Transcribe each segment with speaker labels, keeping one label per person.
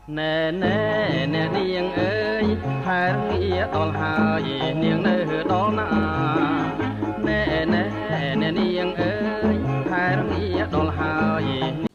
Speaker 1: nè nè nè niềng ơi hai nghĩa đòn hai niềng nơi đó na nè nè nè niềng ơi hai nghĩa đòn hai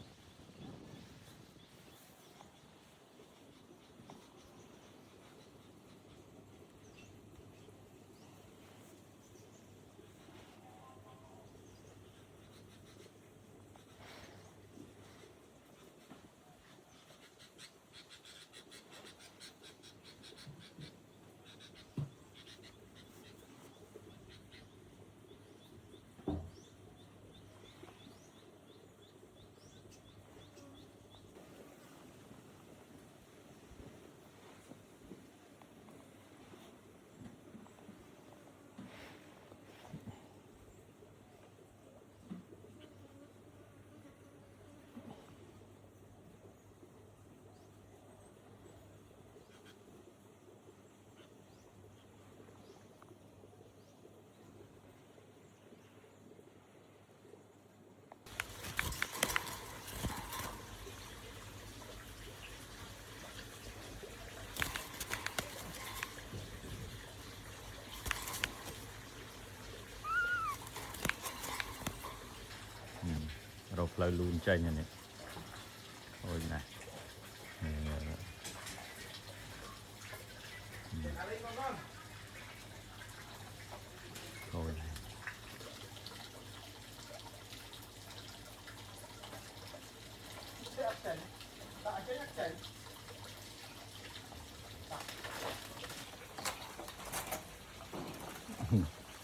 Speaker 1: เราเลยลูนใจอย่างนี้โอ้ยนะโอ้ย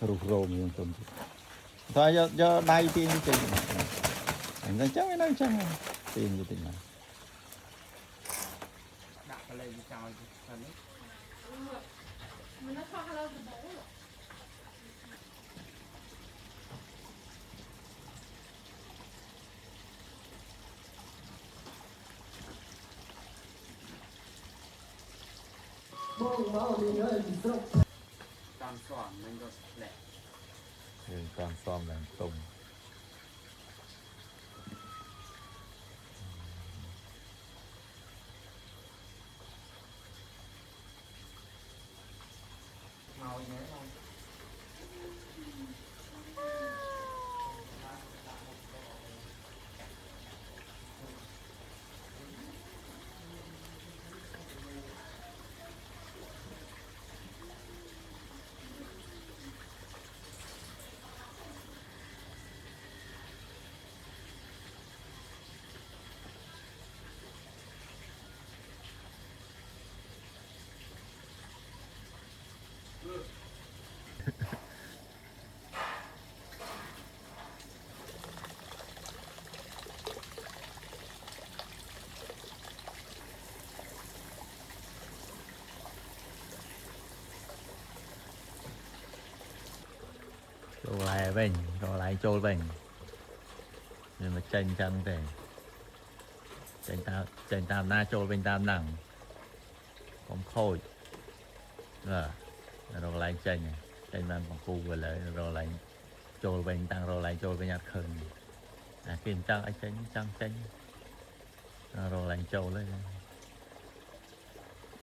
Speaker 1: รูปโรมยังต้นถ้าจะได้ตีนจริงanh đang chắc anh đang chắc tiền gì tiền nào
Speaker 2: đặt cái lên cho phần ấy toàn xoàn mình rồi lẹ
Speaker 1: toàn xóm làm tùng
Speaker 2: màu nhớ không
Speaker 1: chỗ lại bên chỗ lại chỗ bên nhưng mà tranh trăng thế tranh tam na chỗ bên tam nặng không khôi rồi lại tranh man bằng cu về lại rồi lại chỗ bên tăng rồi lại chỗ bên nhạt khơi kim trăng ấy tranh rồi lại chỗ lên